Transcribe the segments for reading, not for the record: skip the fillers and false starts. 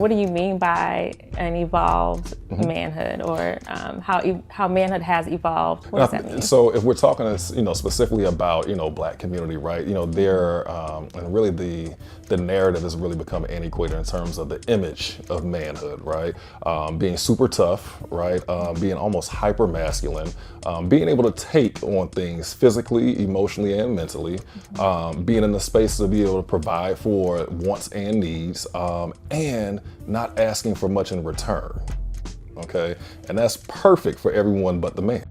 What do you mean by an evolved manhood, or how manhood has evolved? What does that mean? So if we're talking, specifically about, Black community, right? There, and really the narrative has really become antiquated in terms of the image of manhood, right? Being super tough, right? Being almost hyper masculine, being able to take on things physically, emotionally, and mentally, being in the space to be able to provide for wants and needs, and not asking for much in return. Okay, and that's perfect for everyone but the man.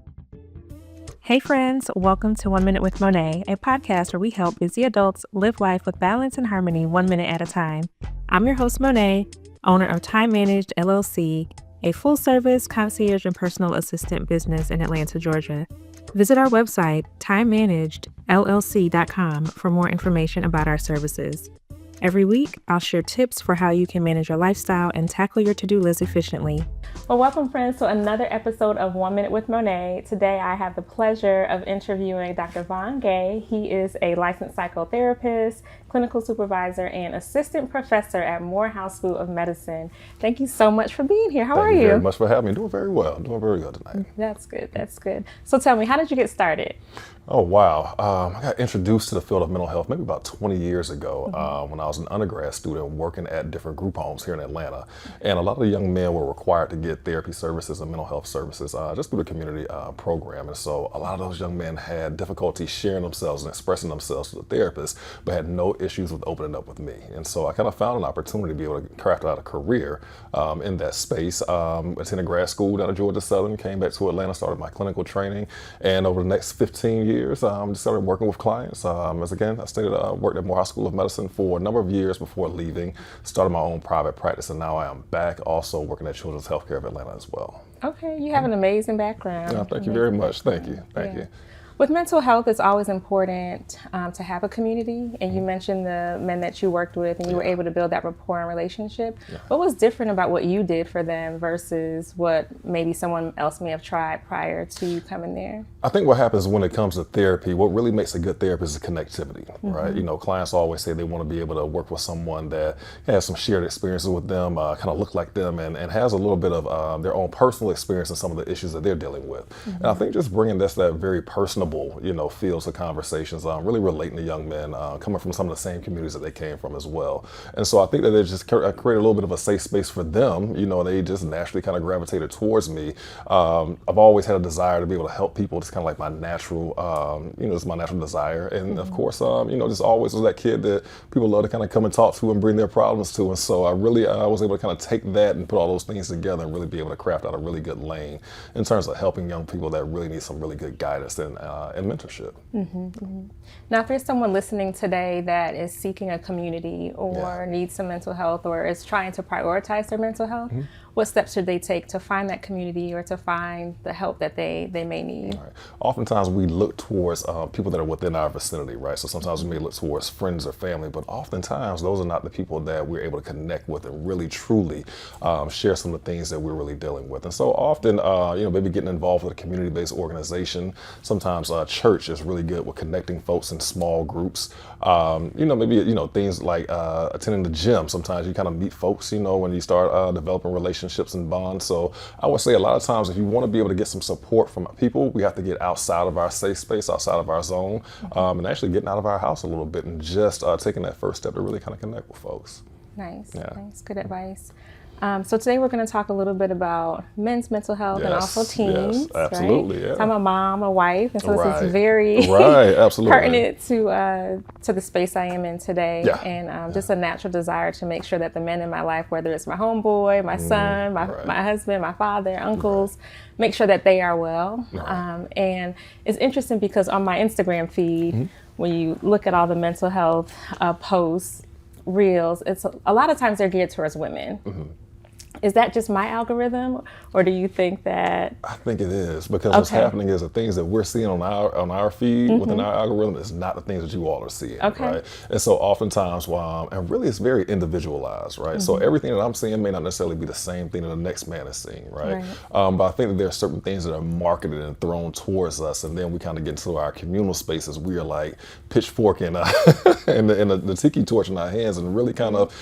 Hey friends, welcome to 1 Minute with Monet, a podcast where we help busy adults live life with balance and harmony 1 minute at a time. I'm your host Monet, owner of Time Managed LLC, a full-service concierge and personal assistant business in Atlanta, Georgia. Visit our website, timemanagedllc.com, for more information about our services. Every week, I'll share tips for how you can manage your lifestyle and tackle your to-do list efficiently. Well, welcome friends to another episode of 1 Minute with Monet. Today, I have the pleasure of interviewing Dr. Vaughn Gay. He is a licensed psychotherapist, clinical supervisor, and assistant professor at Morehouse School of Medicine. Thank you so much for being here. How are you? Thank you very much for having me. Doing very well. Doing very good tonight. That's good. That's good. So tell me, how did you get started? Oh, wow. I got introduced to the field of mental health maybe about 20 years ago when I was an undergrad student working at different group homes here in Atlanta. And a lot of the young men were required to get therapy services and mental health services just through the community program. And so a lot of those young men had difficulty sharing themselves and expressing themselves to the therapist, but had no issues with opening up with me. And so I kind of found an opportunity to be able to craft out a career in that space. Attended grad school down at Georgia Southern, came back to Atlanta, started my clinical training. And over the next 15 years, just started working with clients. As again, I worked at Morehouse School of Medicine for a number of years before leaving, started my own private practice, and now I am back also working at Children's Healthcare of Atlanta as well. Okay, you have an amazing background. Yeah, thank you very much. Thank you. Thank you. With mental health, it's always important to have a community, and you mentioned the men that you worked with and you were able to build that rapport and relationship. What was different about what you did for them versus what maybe someone else may have tried prior to you coming there? I think what happens when it comes to therapy, what really makes a good therapist is connectivity, right? Clients always say they want to be able to work with someone that has some shared experiences with them, kind of look like them, and has a little bit of their own personal experience in some of the issues that they're dealing with. And I think just bringing that very personable fields of conversations, really relating to young men, coming from some of the same communities that they came from as well. And so I think that it just created a little bit of a safe space for them. They just naturally kind of gravitated towards me. I've always had a desire to be able to help people. It's kind of like my natural, it's my natural desire. And of course, just always was that kid that people love to kind of come and talk to and bring their problems to. And so I really was able to kind of take that and put all those things together and really be able to craft out a really good lane in terms of helping young people that really need some really good guidance and mentorship. Now, if there's someone listening today that is seeking a community or needs some mental health or is trying to prioritize their mental health, what steps should they take to find that community or to find the help that they may need? Right. Oftentimes we look towards people that are within our vicinity, right? So sometimes we may look towards friends or family, but oftentimes those are not the people that we're able to connect with and really truly share some of the things that we're really dealing with. And so often, maybe getting involved with a community-based organization. Sometimes church is really good with connecting folks in small groups. Maybe things like attending the gym. Sometimes you kind of meet folks, when you start developing relationships and bonds. So I would say a lot of times if you want to be able to get some support from people, we have to get outside of our safe space, outside of our zone, and actually getting out of our house a little bit and just taking that first step to really kind of connect with folks. Nice. Good advice. So today we're going to talk a little bit about men's mental health and also teens. Yes, absolutely. Right? Yeah. So I'm a mom, a wife, and so this is very absolutely. pertinent to the space I am in today, and just a natural desire to make sure that the men in my life, whether it's my homeboy, my son, my husband, my father, uncles, make sure that they are well. And it's interesting because on my Instagram feed, when you look at all the mental health posts, reels, it's a lot of times they're geared towards women. Is that just my algorithm, or do you think that? I think it is, because what's happening is the things that we're seeing on our feed within our algorithm is not the things that you all are seeing, right? And so oftentimes, and really it's very individualized, right? So everything that I'm seeing may not necessarily be the same thing that the next man is seeing, right? But I think that there are certain things that are marketed and thrown towards us, and then we kind of get into our communal spaces. We are like pitchfork and the tiki torch in our hands, and really kind of,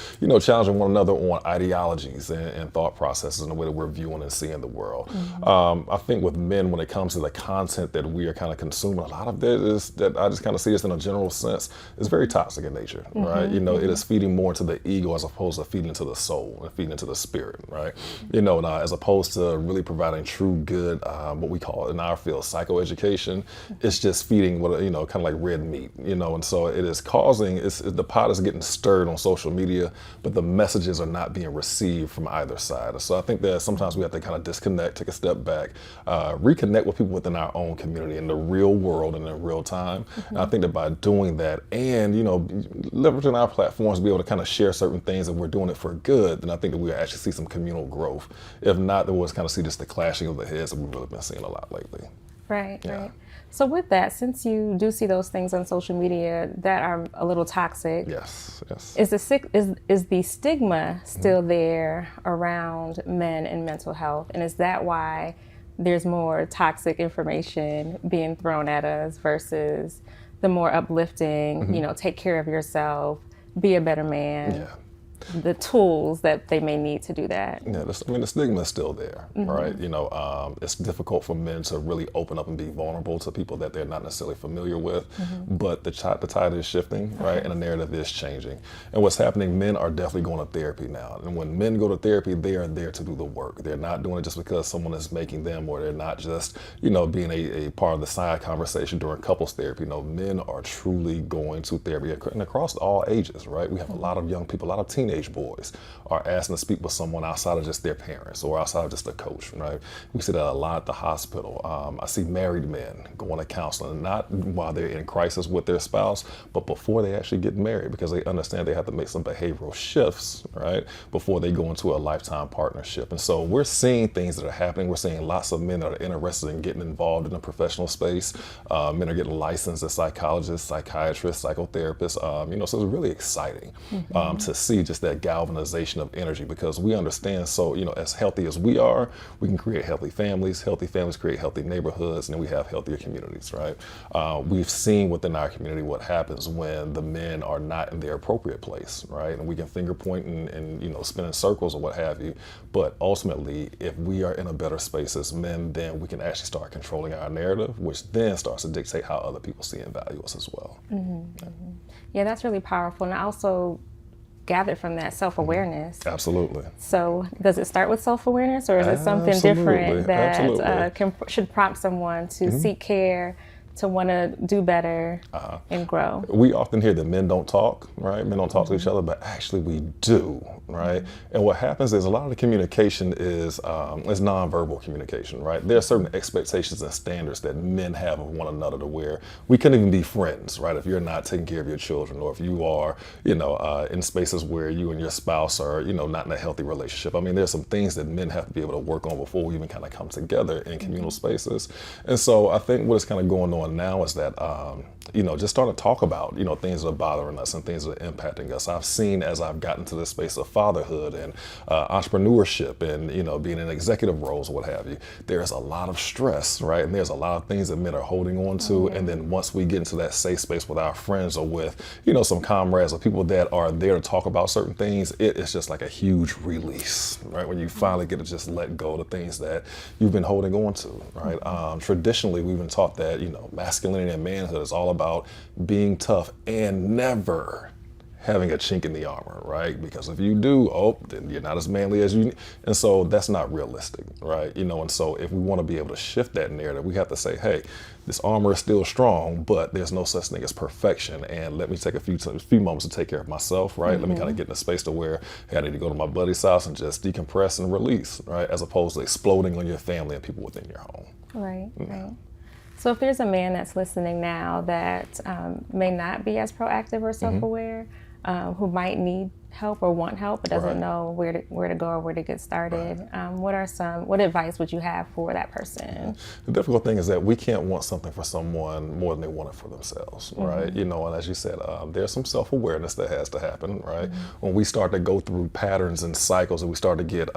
challenging one another on ideologies and thought processes and the way that we're viewing and seeing the world. I think with men, when it comes to the content that we are kind of consuming, a lot of it is that I just kind of see this in a general sense is very toxic in nature, right? It is feeding more to the ego as opposed to feeding into the soul and feeding into the spirit, right? As opposed to really providing true good, what we call in our field psychoeducation, it's just feeding what kind of like red meat, and so it is causing the pot is getting stirred on social media, but the messages are not being received from either side. So I think that sometimes we have to kind of disconnect, take a step back, reconnect with people within our own community in the real world and in real time. And I think that by doing that and, leveraging our platforms to be able to kind of share certain things and we're doing it for good, then I think that we'll actually see some communal growth. If not, then we'll kind of see just the clashing of the heads that we've really been seeing a lot lately. Right. So with that, since you do see those things on social media that are a little toxic, yes, is the stigma still there around men and mental health? And is that why there's more toxic information being thrown at us versus the more uplifting, take care of yourself, be a better man? The tools that they may need to do that. Yeah, the stigma is still there, right? It's difficult for men to really open up and be vulnerable to people that they're not necessarily familiar with, but the tide is shifting, right? And the narrative is changing. And what's happening, men are definitely going to therapy now. And when men go to therapy, they are there to do the work. They're not doing it just because someone is making them, or they're not just, being a part of the side conversation during couples therapy. No, men are truly going to therapy, and across all ages, right? We have a lot of young people, a lot of teenage boys are asking to speak with someone outside of just their parents or outside of just a coach, right? We see that a lot at the hospital. I see married men going to counseling, not while they're in crisis with their spouse, but before they actually get married, because they understand they have to make some behavioral shifts, right, before they go into a lifetime partnership. And so we're seeing things that are happening. We're seeing lots of men that are interested in getting involved in the professional space. Men are getting licensed as psychologists, psychiatrists, psychotherapists, so it's really exciting to see just that galvanization of energy, because we understand, so as healthy as we are, we can create healthy families create healthy neighborhoods, and then we have healthier communities, right? We've seen within our community what happens when the men are not in their appropriate place, right? And we can finger point and spin in circles or what have you, but ultimately if we are in a better space as men, then we can actually start controlling our narrative, which then starts to dictate how other people see and value us as well. Yeah, that's really powerful. And I also gathered from that self-awareness. Absolutely. So does it start with self-awareness, or is it something different that should prompt someone to seek care, to want to do better and grow? We often hear that men don't talk, right? Men don't talk to each other, but actually we do, right? And what happens is a lot of the communication is nonverbal communication, right? There are certain expectations and standards that men have of one another, to where we couldn't even be friends, right? If you're not taking care of your children, or if you are, in spaces where you and your spouse are, not in a healthy relationship. I mean, there's some things that men have to be able to work on before we even kind of come together in communal spaces. And so I think what is kind of going on now is that, just start to talk about, things that are bothering us and things that are impacting us. I've seen, as I've gotten to this space of fatherhood and entrepreneurship and, being in executive roles or what have you, there's a lot of stress, right? And there's a lot of things that men are holding on to. And then once we get into that safe space with our friends or with, some comrades or people that are there to talk about certain things, it is just like a huge release, right? When you finally get to just let go of the things that you've been holding on to, right? Traditionally, we've been taught that, masculinity and manhood is all about being tough and never having a chink in the armor, right? Because if you do, then you're not as manly as you. And so that's not realistic, right? And so if we want to be able to shift that narrative, we have to say, hey, this armor is still strong, but there's no such thing as perfection. And let me take a few moments to take care of myself, right? Let me kind of get in a space to where, hey, I need to go to my buddy's house and just decompress and release, right? As opposed to exploding on your family and people within your home. Right. So if there's a man that's listening now that may not be as proactive or self-aware, who might need help or want help but doesn't Right. know where to go or where to get started, what advice would you have for that person? The difficult thing is that we can't want something for someone more than they want it for themselves, right? You know, and as you said, there's some self-awareness that has to happen, right? When we start to go through patterns and cycles and we start to get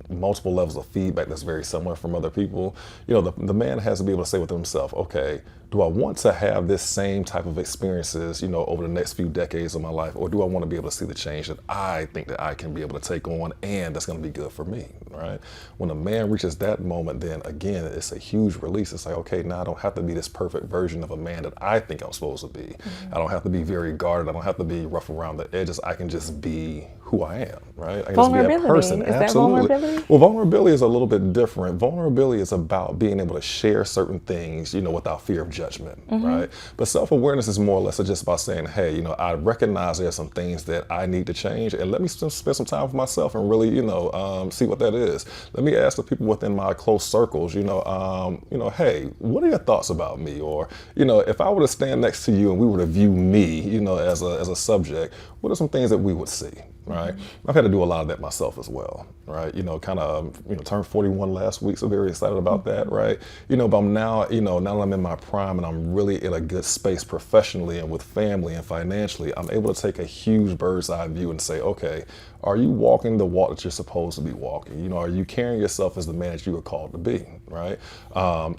multiple levels of feedback that's very similar from other people, you know, the man has to be able to say with himself, okay, do I want to have this same type of experiences, you know, over the next few decades of my life, or do I want to be able to see the change that I think that I can be able to take on and that's going to be good for me, right? When a man reaches that moment, then again, it's a huge release. It's like, okay, now I don't have to be this perfect version of a man that I think I'm supposed to be. I don't have to be very guarded. I don't have to be rough around the edges. I can just be who I am, right? I can just be a person. Is Absolutely. that vulnerability? Well, vulnerability is a little bit different. Vulnerability is about being able to share certain things, you know, without fear of judgment, right? But self-awareness is more or less just about saying, hey, you know, I recognize there's some things that I need to change, and let me spend some time with myself and really, you know, see what that is. Let me ask the people within my close circles, you know, hey, what are your thoughts about me? Or, you know, if I were to stand next to you and we were to view me, you know, as a subject, what are some things that we would see? Right, I've had to do a lot of that myself as well. Right, you know, kind of, you know, turned 41 last week, so very excited about that. Right, you know, but I'm now, you know, now that I'm in my prime and I'm really in a good space professionally and with family and financially, I'm able to take a huge bird's eye view and say, okay, are you walking the walk that you're supposed to be walking? You know, are you carrying yourself as the man that you were called to be? Right,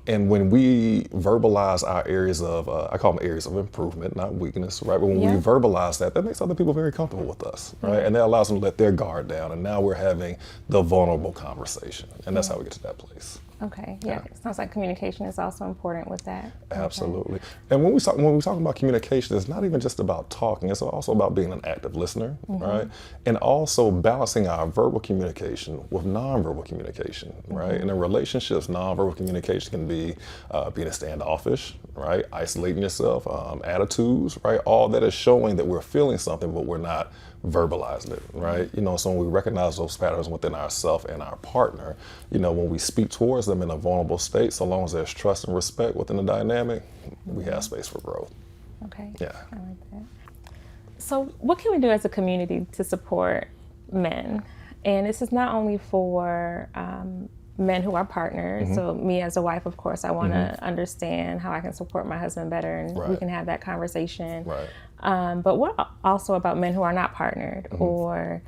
and when we verbalize our areas of, I call them areas of improvement, not weakness. Right, but when we verbalize that, that makes other people very comfortable with us. Right, and that allows them to let their guard down, and now we're having the vulnerable conversation, and that's how we get to that place. Okay, yeah. It sounds like communication is also important with that. Absolutely. And when we talk about communication, it's not even just about talking, it's also about being an active listener, right? And also balancing our verbal communication with nonverbal communication, right? And in relationships, nonverbal communication can be being standoffish, right? Isolating yourself, attitudes, right? All that is showing that we're feeling something, but we're not verbalizing it, right? You know, so when we recognize those patterns within ourselves and our partner, you know, when we speak towards them in a vulnerable state, so long as there's trust and respect within the dynamic, we have space for growth. Okay. Yeah. I like that. So what can we do as a community to support men? And this is not only for men who are partners. So me as a wife, of course, I want to understand how I can support my husband better, and we can have that conversation. Right. But what also about men who are not partnered, or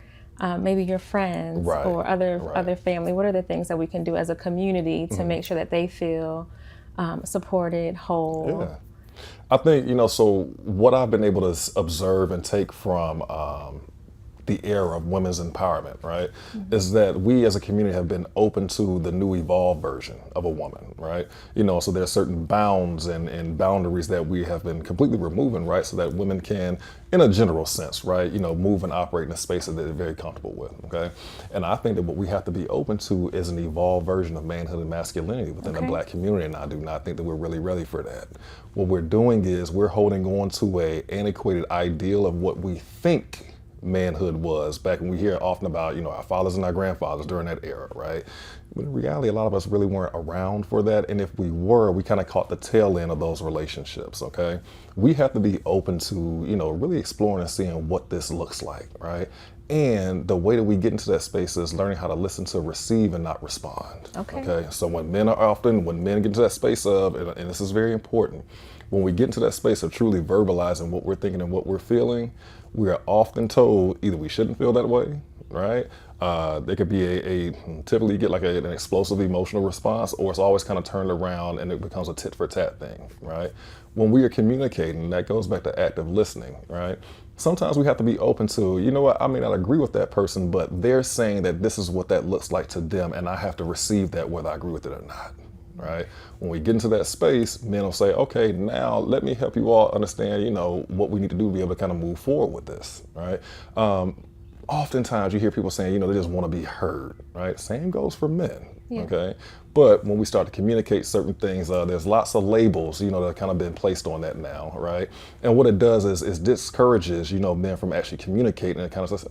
maybe your friends or other family? What are the things that we can do as a community to make sure that they feel supported, whole? Yeah. I think, you know, so what I've been able to observe and take from the era of women's empowerment, right, is that we as a community have been open to the new evolved version of a woman, right? You know, so there's certain bounds and boundaries that we have been completely removing, right, so that women can, in a general sense, right, you know, move and operate in a space that they're very comfortable with, okay? And I think that what we have to be open to is an evolved version of manhood and masculinity within the Black community, and I do not think that we're really ready for that. What we're doing is we're holding on to a antiquated ideal of what we think manhood was back when we hear often about, you know, our fathers and our grandfathers during that era, right? But in reality, a lot of us really weren't around for that. And if we were, we kind of caught the tail end of those relationships, okay? We have to be open to, you know, really exploring and seeing what this looks like, right? And the way that we get into that space is learning how to listen to receive and not respond. Okay. So when men get into that space of, and this is very important, when we get into that space of truly verbalizing what we're thinking and what we're feeling, we are often told either we shouldn't feel that way, right? There could be typically you get like an explosive emotional response, or it's always kind of turned around and it becomes a tit for tat thing, right? When we are communicating, that goes back to active listening, right? Sometimes we have to be open to, you know what, I may not agree with that person, but they're saying that this is what that looks like to them, and I have to receive that whether I agree with it or not. Right? When we get into that space, men will say, okay, now let me help you all understand, you know, what we need to do to be able to kind of move forward with this, right? Oftentimes you hear people saying, you know, they just want to be heard, right? Same goes for men, okay? But when we start to communicate certain things, there's lots of labels, you know, that have kind of been placed on that now, right? And what it does is discourages, you know, men from actually communicating, and kind of says,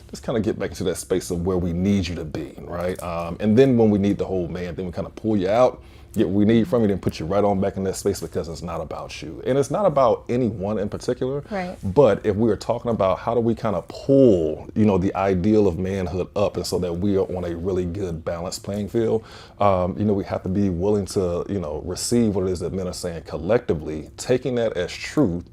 just kind of get back into that space of where we need you to be, right? And then when we need the whole man, then we kind of pull you out, get what we need from you, then put you right on back in that space, because it's not about you. And it's not about anyone in particular. Right. But if we are talking about how do we kind of pull, the ideal of manhood up, and so that we are on a really good balanced playing field, we have to be willing to, receive what it is that men are saying collectively, taking that as truth,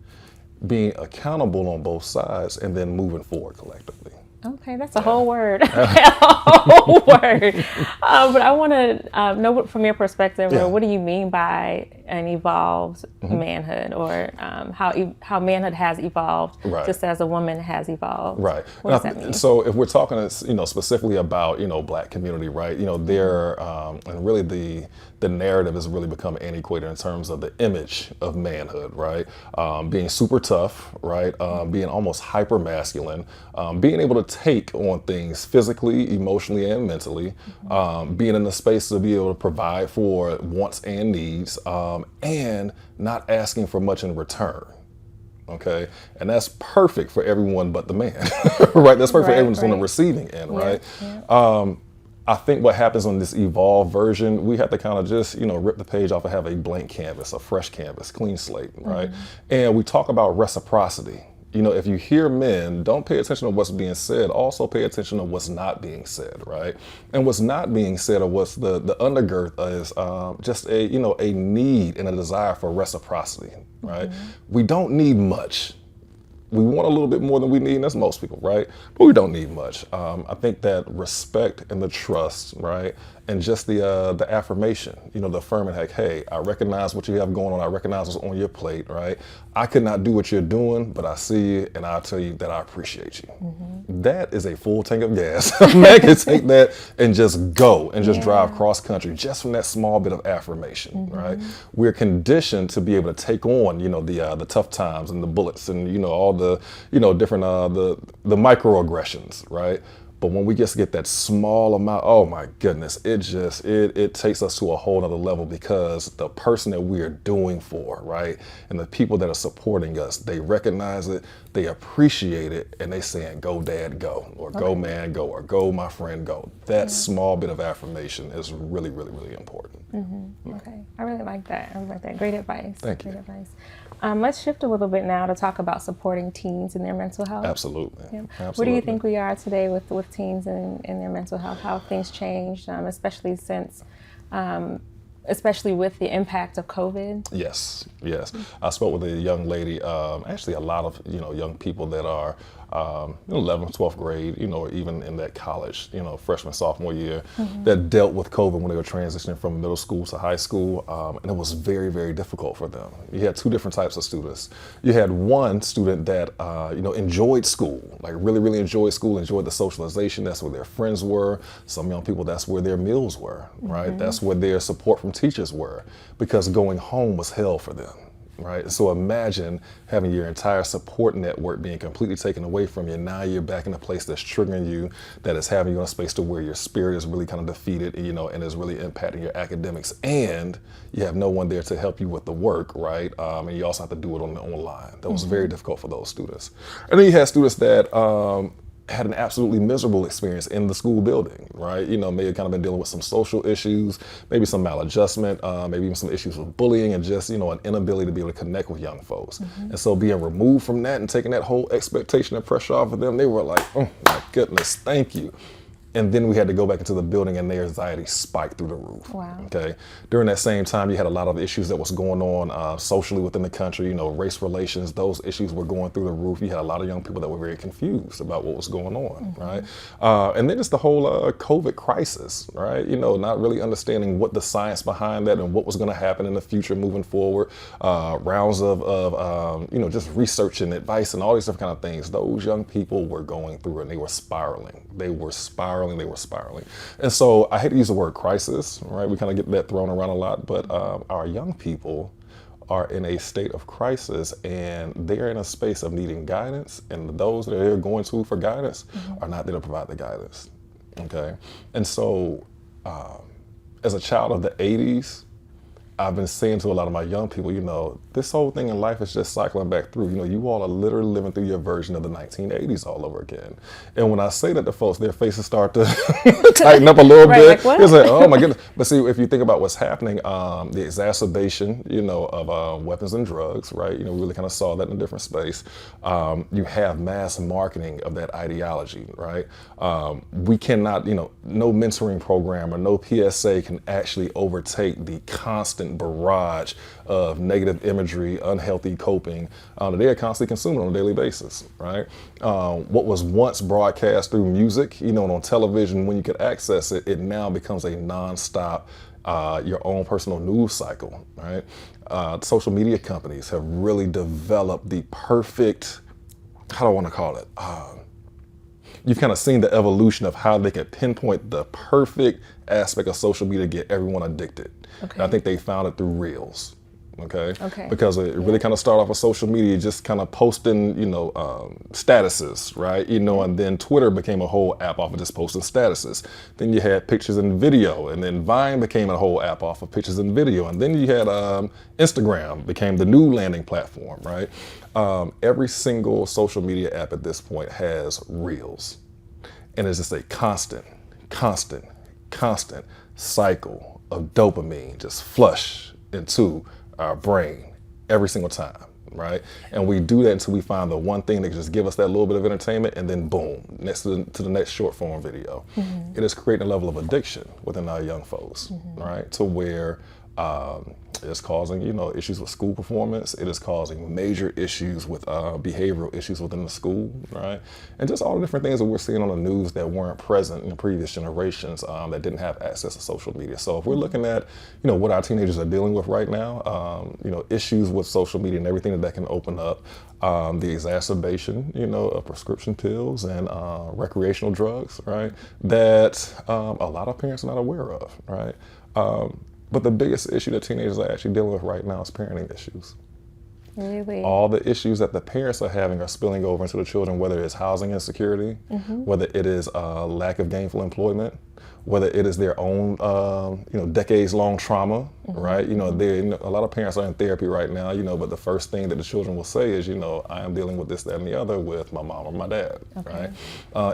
being accountable on both sides, and then moving forward collectively. Okay, that's a whole word. A whole word. But I want to know from your perspective, what do you mean by an evolved manhood, or how manhood has evolved, just as a woman has evolved? Right. What does that mean? So if we're talking, specifically about, Black community, right? There, and really the narrative has really become antiquated in terms of the image of manhood, right? Being super tough, right? Being almost hyper masculine, being able to take on things physically, emotionally, and mentally, being in the space to be able to provide for wants and needs, and not asking for much in return. Okay, and that's perfect for everyone but the man, right? That's perfect for everyone who's on the receiving end, right? Yeah. I think what happens on this evolved version, we have to kind of just, rip the page off and have a blank canvas, a fresh canvas, clean slate, right? And we talk about reciprocity. If you hear men, don't pay attention to what's being said, also pay attention to what's not being said, right? And what's not being said, or what's the undergirth is just a need and a desire for reciprocity, right? We don't need much. We want a little bit more than we need, and that's most people, right? But we don't need much. I think that respect and the trust, right? And just the affirmation, the affirming, like, hey, I recognize what you have going on. I recognize what's on your plate, right? I could not do what you're doing, but I see you, and I'll tell you that I appreciate you. That is a full tank of gas. Man can take that and just go and just drive cross country just from that small bit of affirmation, right? We're conditioned to be able to take on, the tough times and the bullets and, all the, different, the microaggressions, right? But when we just get that small amount, oh my goodness, it takes us to a whole other level, because the person that we are doing for, right, and the people that are supporting us, they recognize it, they appreciate it, and they saying, go dad, go, or go man, go, or go my friend, go. That small bit of affirmation is really, really, really important. Okay, I really like that. Great advice. Thank you. Great advice. Let's shift a little bit now to talk about supporting teens in their mental health. Absolutely. Yeah. Absolutely. Where do you think we are today with teens and their mental health? How have things changed, especially since, especially with the impact of COVID? Yes. I spoke with a young lady, actually a lot of, young people that are 11th, 12th grade, or even in that college, freshman, sophomore year, that dealt with COVID when they were transitioning from middle school to high school. And it was very, very difficult for them. You had two different types of students. You had one student that, enjoyed school, like really, really enjoyed school, enjoyed the socialization. That's where their friends were. Some young people, that's where their meals were, right? That's where their support from teachers were, because going home was hell for them. Right. So imagine having your entire support network being completely taken away from you. Now you're back in a place that's triggering you, that is having you in a space to where your spirit is really kind of defeated, and is really impacting your academics. And you have no one there to help you with the work, right? And you also have to do it online. That was very difficult for those students. And then you had students that had an absolutely miserable experience in the school building, right? May have kind of been dealing with some social issues, maybe some maladjustment, maybe even some issues with bullying, and just, an inability to be able to connect with young folks. And so being removed from that and taking that whole expectation and pressure off of them, they were like, oh my goodness, thank you. And then we had to go back into the building, and their anxiety spiked through the roof. Wow. Okay. During that same time, you had a lot of issues that was going on socially within the country, race relations, those issues were going through the roof. You had a lot of young people that were very confused about what was going on, right? And then it's the whole COVID crisis, right? Not really understanding what the science behind that and what was going to happen in the future moving forward. Rounds of just research and advice and all these different kind of things. Those young people were going through, and they were spiraling. They were spiraling. And so I hate to use the word crisis, right? We kind of get that thrown around a lot, but our young people are in a state of crisis, and they're in a space of needing guidance, and those that they're going to for guidance are not there to provide the guidance, okay? And so as a child of the 80s, I've been saying to a lot of my young people, this whole thing in life is just cycling back through. You all are literally living through your version of the 1980s all over again. And when I say that to folks, their faces start to tighten up a little Right, bit. like, what? It's like, oh my goodness. But see, if you think about what's happening, the exacerbation, of weapons and drugs, right? We really kind of saw that in a different space. You have mass marketing of that ideology, right? We cannot, no mentoring program or no PSA can actually overtake the constant barrage of negative imagery, unhealthy coping that they are constantly consuming on a daily basis, right? What was once broadcast through music, and on television when you could access it, it now becomes a nonstop, your own personal news cycle, right? Social media companies have really developed the perfect, how do I want to call it? You've kind of seen the evolution of how they can pinpoint the perfect aspect of social media to get everyone addicted. Okay. And I think they found it through Reels. Okay. Because it really kind of started off with social media, just kind of posting, statuses, right? And then Twitter became a whole app off of just posting statuses. Then you had pictures and video, and then Vine became a whole app off of pictures and video. And then you had Instagram became the new landing platform, right? Every single social media app at this point has Reels. And it's just a constant cycle of dopamine just flush into our brain every single time, right? And we do that until we find the one thing that can just give us that little bit of entertainment, and then boom, next to the next short form video. It is creating a level of addiction within our young folks, right? To where it's causing, issues with school performance. It is causing major issues with behavioral issues within the school, right? And just all the different things that we're seeing on the news that weren't present in previous generations that didn't have access to social media. So if we're looking at, what our teenagers are dealing with right now, issues with social media and everything that can open up, the exacerbation, of prescription pills and recreational drugs, right? That a lot of parents are not aware of, right? But the biggest issue that teenagers are actually dealing with right now is parenting issues. Really? All the issues that the parents are having are spilling over into the children, whether it's housing insecurity, whether it is lack of gainful employment, whether it is their own, decades-long trauma, right? A lot of parents are in therapy right now, but the first thing that the children will say is, I am dealing with this, that, and the other with my mom or my dad, right?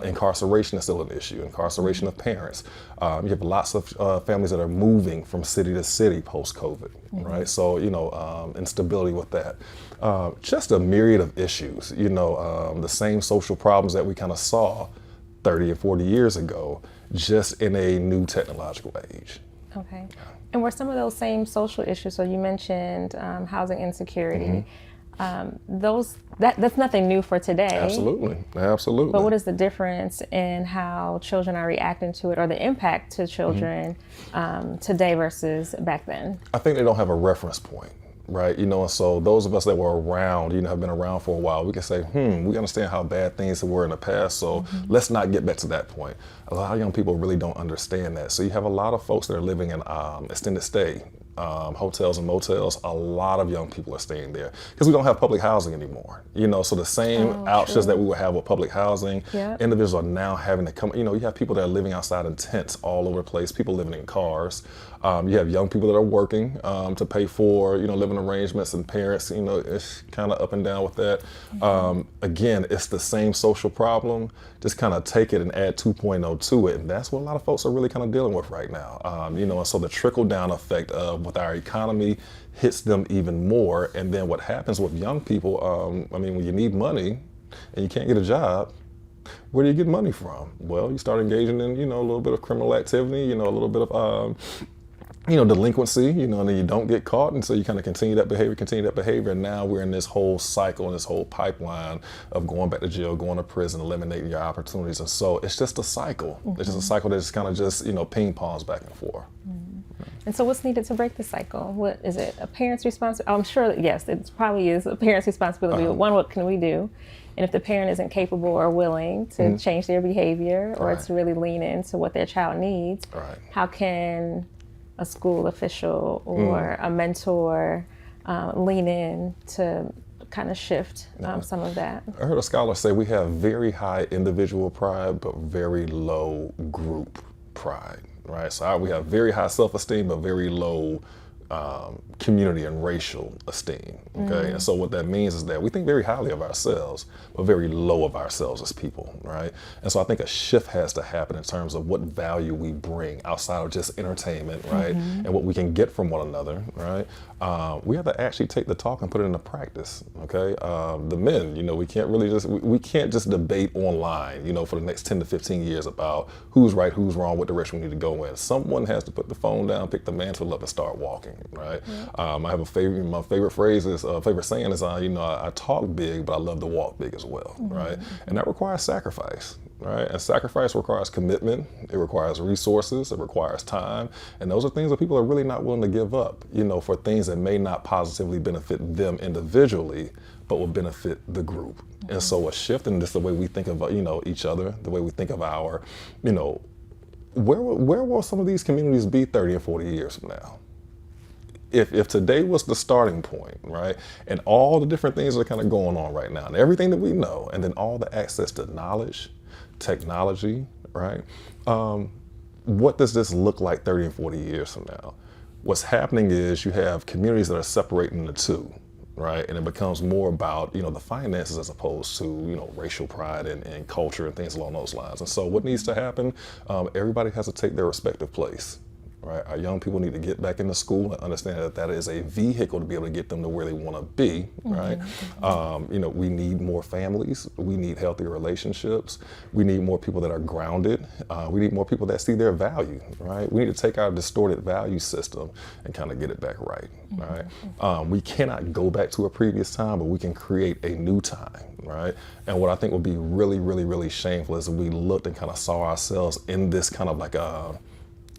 Incarceration is still an issue, incarceration of parents. You have lots of families that are moving from city to city post-COVID, right? So, instability with that. Just a myriad of issues, the same social problems that we kind of saw 30 or 40 years ago, just in a new technological age. Okay. And were some of those same social issues, so you mentioned housing insecurity, that's nothing new for today. Absolutely. But what is the difference in how children are reacting to it, or the impact to children today versus back then? I think they don't have a reference point. Right, and so those of us that were around, have been around for a while, we can say, we understand how bad things were in the past, so let's not get back to that point. A lot of young people really don't understand that. So you have a lot of folks that are living in extended stay, hotels and motels. A lot of young people are staying there because we don't have public housing anymore. So the same options that we would have with public housing, individuals are now having to come. You have people that are living outside in tents all over the place, people living in cars. You have young people that are working to pay for, living arrangements, and parents, it's kind of up and down with that. Again, it's the same social problem, just kind of take it and add 2.0 to it. And that's what a lot of folks are really kind of dealing with right now. And so the trickle down effect of with our economy hits them even more. And then what happens with young people, when you need money and you can't get a job, where do you get money from? Well, you start engaging in, a little bit of criminal activity, a little bit of, delinquency, and then you don't get caught. And so you kind of continue that behavior. And now we're in this whole cycle and this whole pipeline of going back to jail, going to prison, eliminating your opportunities. And so it's just a cycle. It's just a cycle that's kind of just, ping pongs back and forth. And so what's needed to break the cycle? What is it? A parent's responsibility? I'm sure that, yes, it probably is a parent's responsibility. One, what can we do? And if the parent isn't capable or willing to change their behavior or to really lean into what their child needs, how can a school official or a mentor lean in to kind of shift some of that? I heard a scholar say we have very high individual pride, but very low group pride, right? So we have very high self-esteem, but very low community and racial esteem. Okay, and so what that means is that we think very highly of ourselves, but very low of ourselves as people, right? And so I think a shift has to happen in terms of what value we bring outside of just entertainment, right? And what we can get from one another, right? We have to actually take the talk and put it into practice. Okay, the men, we can't just debate online, for the next 10 to 15 years about who's right, who's wrong, what direction we need to go in. Someone has to put the phone down, pick the mantle up, and start walking, right? I have my favorite phrase is, favorite saying is, I talk big, but I love to walk big as well, right? And that requires sacrifice, right? And sacrifice requires commitment, it requires resources, it requires time, and those are things that people are really not willing to give up, for things that may not positively benefit them individually, but will benefit the group. And so a shift in just the way we think about, each other, the way we think of our, where will some of these communities be 30 and 40 years from now? If today was the starting point, right, and all the different things that are kind of going on right now, and everything that we know, and then all the access to knowledge, technology, right, what does this look like 30 and 40 years from now? What's happening is you have communities that are separating the two, right, and it becomes more about, the finances as opposed to, racial pride and culture and things along those lines. And so what needs to happen, everybody has to take their respective place. Right, our young people need to get back into school and understand that that is a vehicle to be able to get them to where they want to be. Right, we need more families. We need healthier relationships. We need more people that are grounded. We need more people that see their value. Right, we need to take our distorted value system and kind of get it back right. Right, we cannot go back to a previous time, but we can create a new time. Right, and what I think would be really, really, really shameful is if we looked and kind of saw ourselves in this kind of like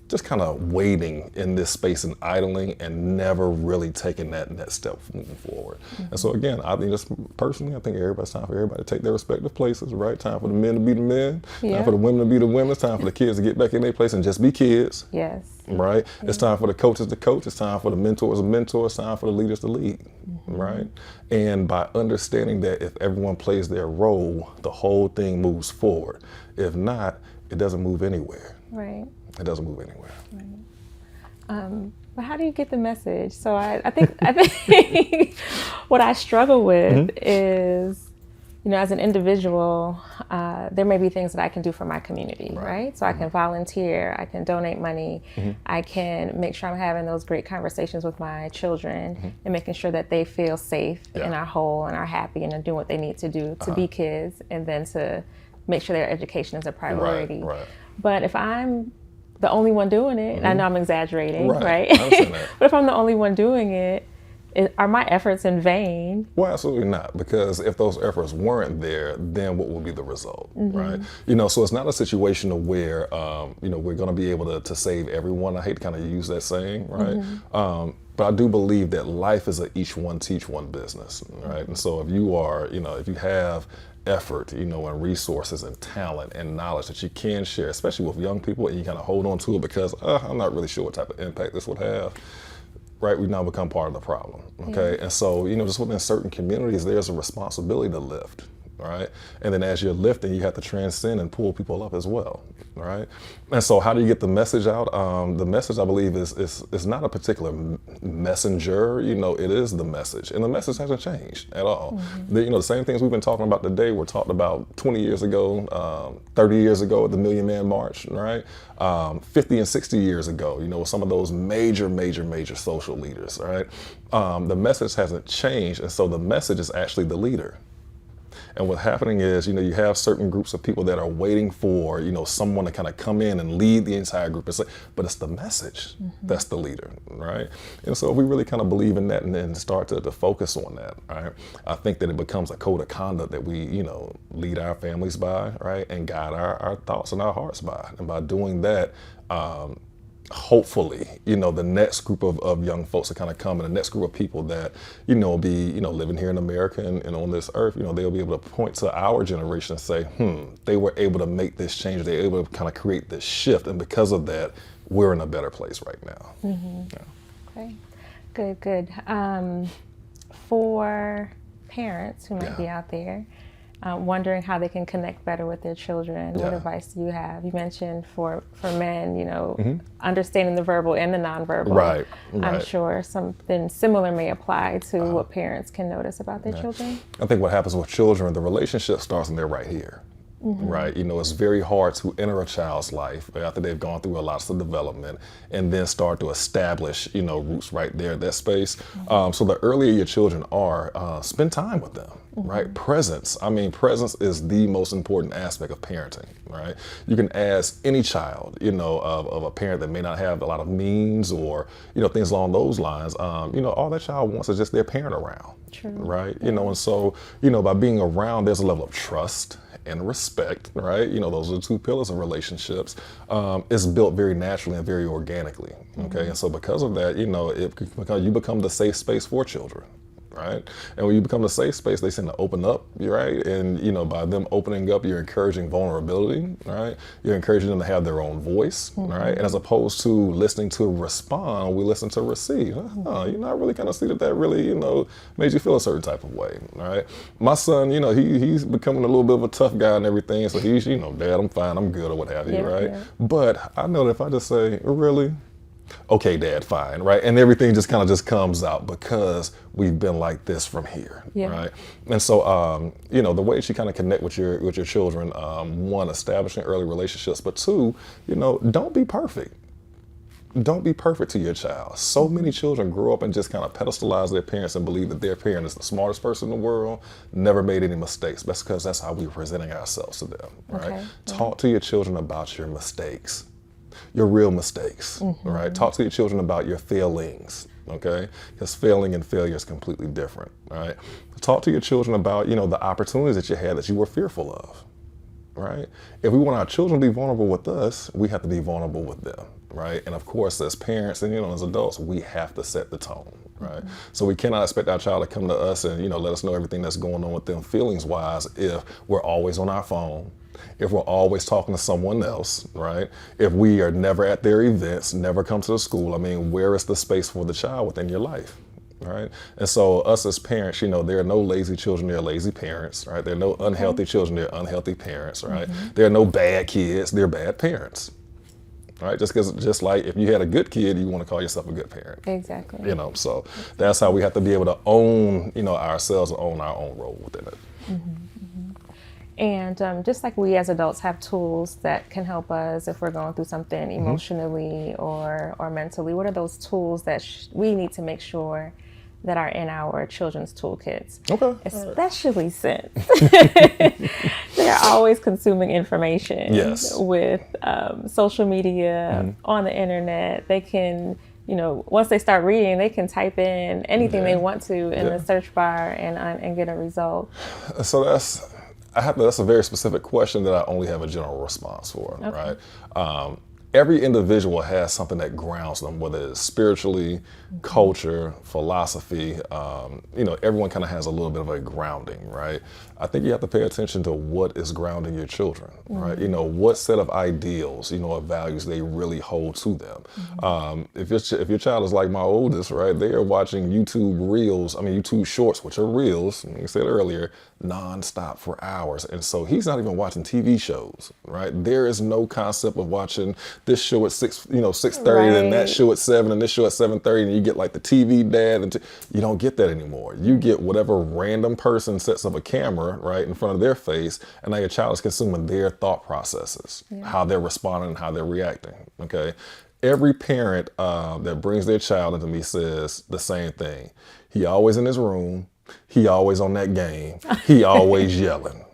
just kind of waiting in this space and idling and never really taking that step moving forward. And so again, I think just personally, I think it's time for everybody to take their respective places, right? Time for the men to be the men, time for the women to be the women, it's time for the kids to get back in their place and just be kids. Yes. Right? It's time for the coaches to coach, it's time for the mentors to mentor, it's time for the leaders to lead, right? And by understanding that if everyone plays their role, the whole thing moves forward. If not, it doesn't move anywhere. Right. It doesn't move anywhere. Right. But how do you get the message? So I think what I struggle with is, as an individual, there may be things that I can do for my community, right? So I can volunteer, I can donate money, I can make sure I'm having those great conversations with my children and making sure that they feel safe and are whole and are happy and are doing what they need to do to be kids, and then to make sure their education is a priority. Right. But if I'm the only one doing it, and I know I'm exaggerating, right? I understand that. But if I'm the only one doing it, are my efforts in vain? Well, absolutely not, because if those efforts weren't there, then what would be the result, right? So it's not a situation of where, we're going to be able to save everyone. I hate to kind of use that saying, right? But I do believe that life is a each one teach one business, right? And so if you are, if you have effort, and resources and talent and knowledge that you can share, especially with young people, and you kind of hold on to it because I'm not really sure what type of impact this would have, right? We now become part of the problem, okay? And so, just within certain communities, there's a responsibility to lift, right? And then as you're lifting, you have to transcend and pull people up as well, right? And so how do you get the message out? The message, I believe, is not a particular messenger, it is the message. And the message hasn't changed at all. The same things we've been talking about today were talked about 20 years ago, 30 years ago at the Million Man March, right? 50 and 60 years ago, with some of those major social leaders, right? The message hasn't changed, and so the message is actually the leader. And what's happening is, you have certain groups of people that are waiting for, someone to kind of come in and lead the entire group and say, but it's the message that's the leader, right? And so if we really kind of believe in that and then start to focus on that, right? I think that it becomes a code of conduct that we, lead our families by, right? And guide our thoughts and our hearts by. And by doing that, hopefully, the next group of young folks that kind of come, and the next group of people that, will be, living here in America and on this earth, they'll be able to point to our generation and say, they were able to make this change. They were able to kind of create this shift. And because of that, we're in a better place right now. Okay, good. For parents who might be out there, wondering how they can connect better with their children. What advice do you have? You mentioned for men, understanding the verbal and the nonverbal. Right. I'm sure something similar may apply to what parents can notice about their children. I think what happens with children, the relationship starts when they're right here. Right, it's very hard to enter a child's life after they've gone through a lot of development and then start to establish, roots right there in that space. So the earlier your children are, spend time with them, right? Presence. Presence is the most important aspect of parenting, right? You can ask any child, of a parent that may not have a lot of means or, things along those lines. All that child wants is just their parent around, right? And so, by being around, there's a level of trust and respect, right? Those are the two pillars of relationships. It's built very naturally and very organically, okay? And so because of that, you become the safe space for children, right? And when you become the safe space, they tend to open up, right? And, by them opening up, you're encouraging vulnerability, right? You're encouraging them to have their own voice, right? And as opposed to listening to respond, we listen to receive. I really kind of see that really, made you feel a certain type of way, right? My son, he's becoming a little bit of a tough guy and everything. So he's, Dad, I'm fine, I'm good or what have you, right? Yeah. But I know that if I just say, really? Okay, Dad, fine, right? And everything just kind of comes out because we've been like this from here, right? And so, the way that you kind of connect with your children, one, establishing early relationships, but two, don't be perfect. Don't be perfect to your child. So many children grow up and just kind of pedestalize their parents and believe that their parent is the smartest person in the world, never made any mistakes. That's because that's how we're presenting ourselves to them, right? Talk to your children about your mistakes. Your real mistakes, right? Talk to your children about your failings, okay? Because failing and failure is completely different, right? Talk to your children about, the opportunities that you had that you were fearful of, right? If we want our children to be vulnerable with us, we have to be vulnerable with them, right? And of course, as parents and, as adults, we have to set the tone, right? So we cannot expect our child to come to us and, let us know everything that's going on with them feelings-wise if we're always on our phone, if we're always talking to someone else, right? If we are never at their events, never come to the school, where is the space for the child within your life, right? And so us as parents, there are no lazy children, there are lazy parents, right? There are no unhealthy children, there are unhealthy parents, right? There are no bad kids, they're bad parents, right? Just like if you had a good kid, you want to call yourself a good parent. Exactly. So that's how we have to be able to own, ourselves and own our own role within it. And just like we as adults have tools that can help us if we're going through something emotionally or mentally, what are those tools that we need to make sure that are in our children's toolkits? Okay. Especially since they're always consuming information with social media, on the internet. They can, once they start reading, they can type in anything they want to in the search bar and get a result. So that's a very specific question that I only have a general response for, right? Every individual has something that grounds them, whether it's spiritually, culture, philosophy, everyone kind of has a little bit of a grounding, right? I think you have to pay attention to what is grounding your children, right? What set of ideals, or values they really hold to them. If your child is like my oldest, right, they are watching YouTube shorts, which are reels, like I said earlier, nonstop for hours. And so he's not even watching TV shows, right? There is no concept of watching this show at 6:30 and that show at 7 and this show at 7:30 and you get like the TV dad and you don't get that anymore. You get whatever random person sets up a camera right in front of their face and now your child is consuming their thought processes, how they're responding and how they're reacting, okay? Every parent that brings their child into me says the same thing. He always in his room, he always on that game, he always yelling.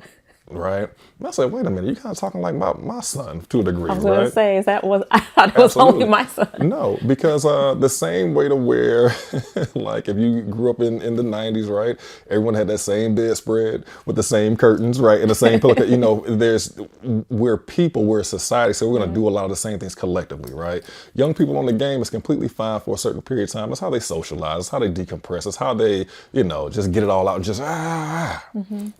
Right? And I said, wait a minute, you're kind of talking like my son to a degree, right? I was going to say, I thought it was only my son. No, because the same way to where, like if you grew up in the 90s, right? Everyone had that same bedspread with the same curtains, right? And the same pillow, we're a society, so we're going to do a lot of the same things collectively, right? Young people on the game is completely fine for a certain period of time. It's how they socialize, it's how they decompress, it's how they, just get it all out and just,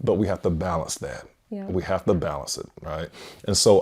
But we have to balance that. Yeah. We have to balance it, right? And so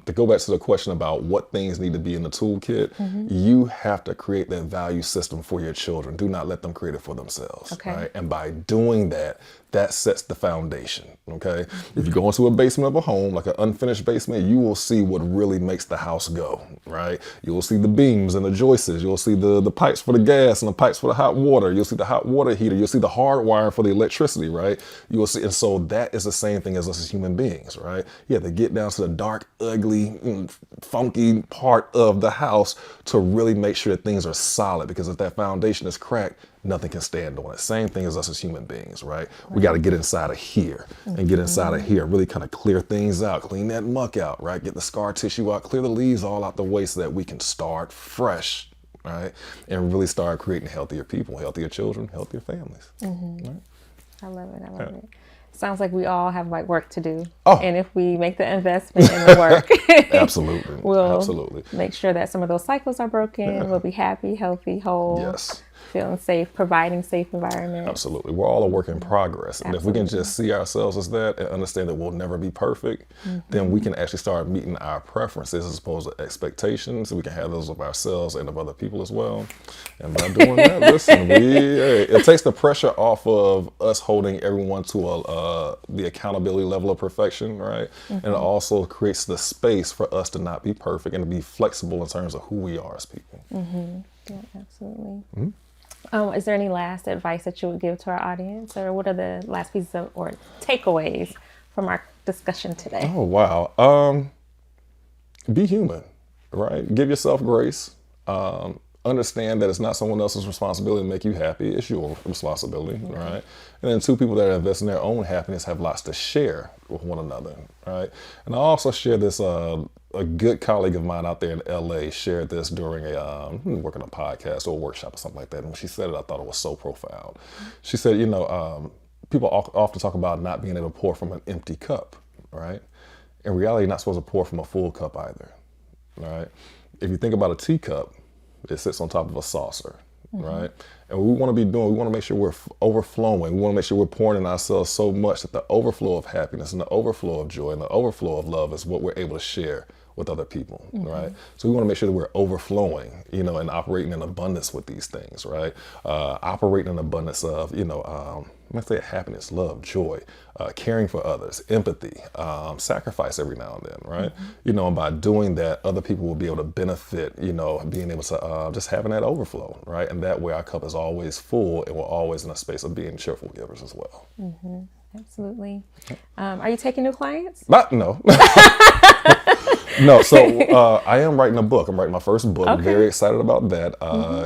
to go back to the question about what things need to be in the toolkit, you have to create that value system for your children. Do not let them create it for themselves, Okay. right? And by doing that, that sets the foundation, okay? If you go into a basement of a home, like an unfinished basement, you will see what really makes the house go, right? You'll see the beams and the joists. You'll see the pipes for the gas and the pipes for the hot water. You'll see the hot water heater. You'll see the hard wire for the electricity, right? You will see, and so that is the same thing as us as human beings, right? You have to get down to the dark, ugly, funky part of the house to really make sure that things are solid, because if that foundation is cracked, nothing can stand on it. Same thing as us as human beings, right? We got to get inside of here and get inside of here, really kind of clear things out, clean that muck out, right? Get the scar tissue out, clear the leaves all out the way so that we can start fresh, right? And really start creating healthier people, healthier children, healthier families. Right? I love it. I love it. Sounds like we all have like work to do. Oh. And if we make the investment in the work, Absolutely. we'll Absolutely. make sure that some of those cycles are broken. We'll be happy, healthy, whole. Yes. Feeling safe, providing safe environment. Absolutely. We're all a work in progress. And if we can just see ourselves as that and understand that we'll never be perfect, then we can actually start meeting our preferences as opposed to expectations. We can have those of ourselves and of other people as well. And by doing that, listen, it takes the pressure off of us holding everyone to the accountability level of perfection, right? And it also creates the space for us to not be perfect and to be flexible in terms of who we are as people. Yeah, absolutely. Is there any last advice that you would give to our audience, or what are the last pieces of, or takeaways from our discussion today? Oh, wow. Be human, right? Give yourself grace. Understand that it's not someone else's responsibility to make you happy. It's your responsibility, right? And then two people that are investing in their own happiness have lots to share with one another, right? And I also share this, a good colleague of mine out there in LA shared this during working a podcast or a workshop or something like that. And when she said it, I thought it was so profound. She said, people often talk about not being able to pour from an empty cup, right? In reality, you're not supposed to pour from a full cup either, right? If you think about a teacup, it sits on top of a saucer, right? And what we want to be doing, we want to make sure we're overflowing. We want to make sure we're pouring in ourselves so much that the overflow of happiness and the overflow of joy and the overflow of love is what we're able to share with other people, right? So we want to make sure that we're overflowing, and operating in abundance with these things, right? Operating in abundance of, let's say happiness, love, joy, caring for others, empathy, sacrifice every now and then, right? And by doing that, other people will be able to benefit, being able to just having that overflow, right? And that way our cup is always full and we're always in a space of being cheerful givers as well. Absolutely. Are you taking new clients? No. No, so I am writing a book. I'm writing my first book. I'm very excited about that.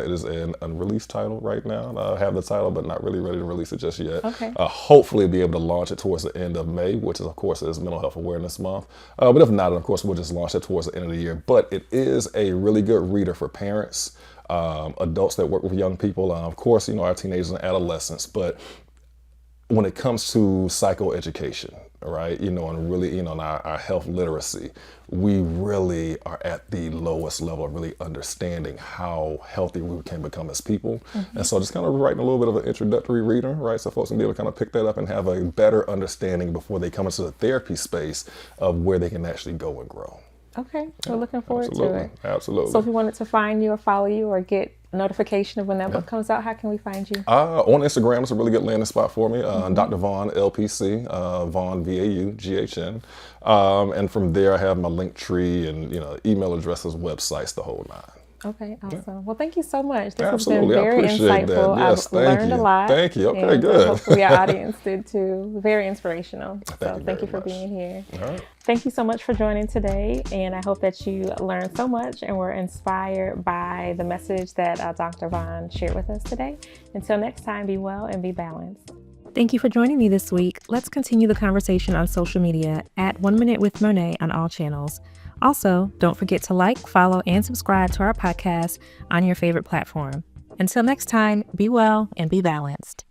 It is an unreleased title right now. I have the title, but not really ready to release it just yet. Okay. Hopefully be able to launch it towards the end of May, which is, of course, is Mental Health Awareness Month. But if not, of course, we'll just launch it towards the end of the year. But it is a really good reader for parents, adults that work with young people. Of course, our teenagers and adolescents. But when it comes to psychoeducation, right, and really, our health literacy, we really are at the lowest level of really understanding how healthy we can become as people. And so just kind of writing a little bit of an introductory reader, right, so folks can be able to kind of pick that up and have a better understanding before they come into the therapy space of where they can actually go and grow. Okay, we're looking forward to it. Absolutely. So if we wanted to find you or follow you or get notification of when that book comes out, how can we find you? On Instagram, it's a really good landing spot for me. Dr. Vaughn, LPC, Vaughn, VAUGHN. And from there, I have my link tree and, email addresses, websites, the whole nine. Okay, awesome. Yeah. Well, thank you so much. This Absolutely. has been very insightful. Yes, I've learned a lot. Thank you. Okay, good. Hopefully our audience did too. Very inspirational. Thank you for much. being here. All right. Thank you so much for joining today. And I hope that you learned so much and were inspired by the message that Dr. Vaughn shared with us today. Until next time, be well and be balanced. Thank you for joining me this week. Let's continue the conversation on social media at 1 Minute with Monet on all channels. Also, don't forget to like, follow, and subscribe to our podcast on your favorite platform. Until next time, be well and be balanced.